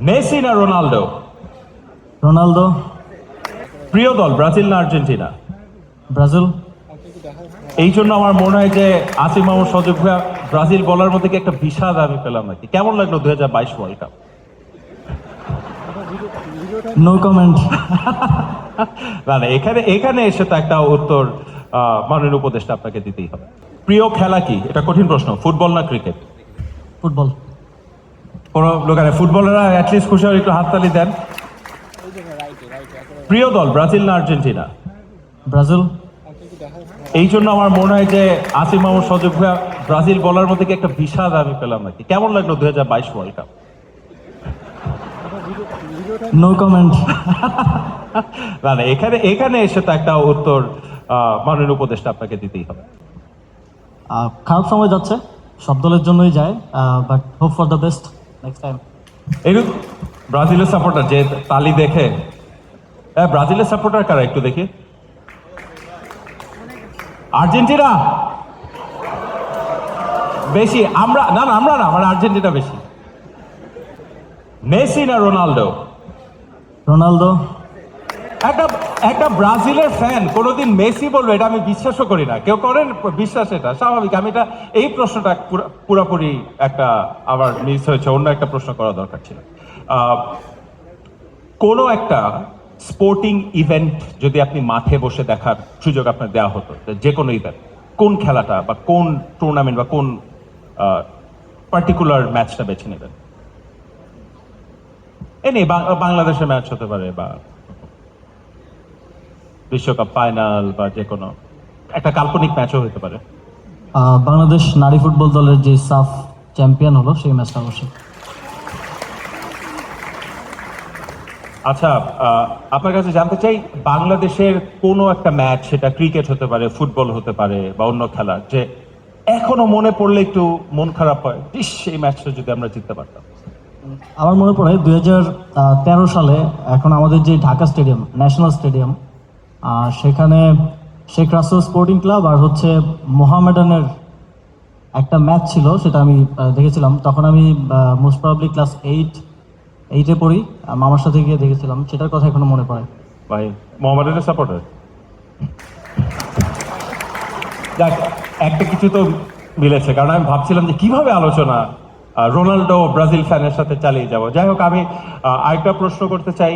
Messi না Ronaldo? Ronaldo. প্রিয় দল ব্রাজিল না আর্জেন্টিনা? ব্রাজিল। এই জন্য আমার মনে হয় যে আসিফ মাহমুদ সজীব ভাইয়া ব্রাজিল বলার মধ্যে কি একটা বিষাদ আমি পেলাম নাকি? কেমন লাগলো 2022 ওয়ার্ল্ড কাপ? No comment. না না, এখানে এখানে এসে তো একটা উত্তর মাননীয় উপদেষ্টা আপনাকে দিতেই হবে। প্রিয় খেলা কি? এটা কঠিন প্রশ্ন। ফুটবল না ক্রিকেট? ফুটবল। কোনো লোকেরা ফুটবলাররা অ্যাটলিস্ট খুশি হয়ে একটু হাততালি দেন। প্রিয় দল ব্রাজিল না আর্জেন্টিনা? ব্রাজিল। এই জন্য আমার মনে হয় যে আসিফ মাহমুদ সজীব ভাইয়া ব্রাজিল বলার মধ্যে কি একটা বিষাদ আমি পেলাম নাকি? কেমন লাগলো 2022 ওয়ার্ল্ড কাপ? No comment. না না, এখানে এখানে এসে তো একটা উত্তর মাননীয় উপদেষ্টা আপনাকে দিতেই হবে। খারাপ সময় যাচ্ছে, সব দলের জন্যই যায়, but hope for the best next time. এই ব্রাজিলের সাপোর্টার যে তালি দেখে, হ্যাঁ ব্রাজিলের সাপোর্টার কারা একটু দেখি? আর্জেন্টিনা বেশি? আমরা না না, আমরা না, আমরা আর্জেন্টিনা বেশি। মেসি না রোনালদো? রোনালদো। একটা একটা ব্রাজিলের ফ্যান কোনোদিন মেসি বলবে এটা আমি বিশ্বাসও করি না। কেউ করেন বিশ্বাস? এটা স্বাভাবিক। আমি এটা এই প্রশ্নটা পুরোপুরি একটা আবার মিস হয়েছে, অন্য একটা প্রশ্ন করা দরকার ছিল। কোনো একটা স্পোর্টিং ইভেন্ট যদি আপনি মাঠে বসে দেখার সুযোগ আপনার দেওয়া হতো, যে কোনো ইভেন্ট, কোন খেলাটা বা কোন টুর্নামেন্ট বা কোন পার্টিকুলার ম্যাচটা বেছে নেবেন? বাংলাদেশের ম্যাচ হতে পারে বা বিশ্বকাপ ফাইনাল বা যে কোনো একটা কাল্পনিক ম্যাচও হতে পারে। বাংলাদেশ নারী ফুটবল দলের যে সাফ চ্যাম্পিয়ন হলো সেই ম্যাচটা অবশ্যই। আচ্ছা, আপনার কাছে জানতে চাই, বাংলাদেশের কোনো একটা ম্যাচ, সেটা ক্রিকেট হতে পারে, ফুটবল হতে পারে বা অন্য খেলা, যে এখনো মনে পড়লে একটু মন খারাপ হয়, ইস এই ম্যাচটা যদি আমরা জিততে পারতাম। আমার মনে পড়ে 2013 সালে এখন আমাদের যে ঢাকা স্টেডিয়াম, ন্যাশনাল স্টেডিয়াম, সেখানে শেখ রাসেল স্পোর্টিং ক্লাব আর হচ্ছে মোহামেডানের একটা ম্যাচ ছিল, সেটা আমি দেখেছিলাম। তখন আমি মোস্ট প্রবাবলি ক্লাস এইটে পড়ি, মামার সাথে গিয়ে দেখেছিলাম, সেটার কথা এখনো মনে পড়ে। ভাই মোহামেডানের সাপোর্টার? যাক, একটা কিছু তো মিলেছে, কারণ আমি ভাবছিলাম যে কিভাবে আলোচনা রোনাল্ডো ব্রাজিল ফ্যানের সাথে চালিয়ে যাব। যাই হোক, আমি আরেকটা প্রশ্ন করতে চাই।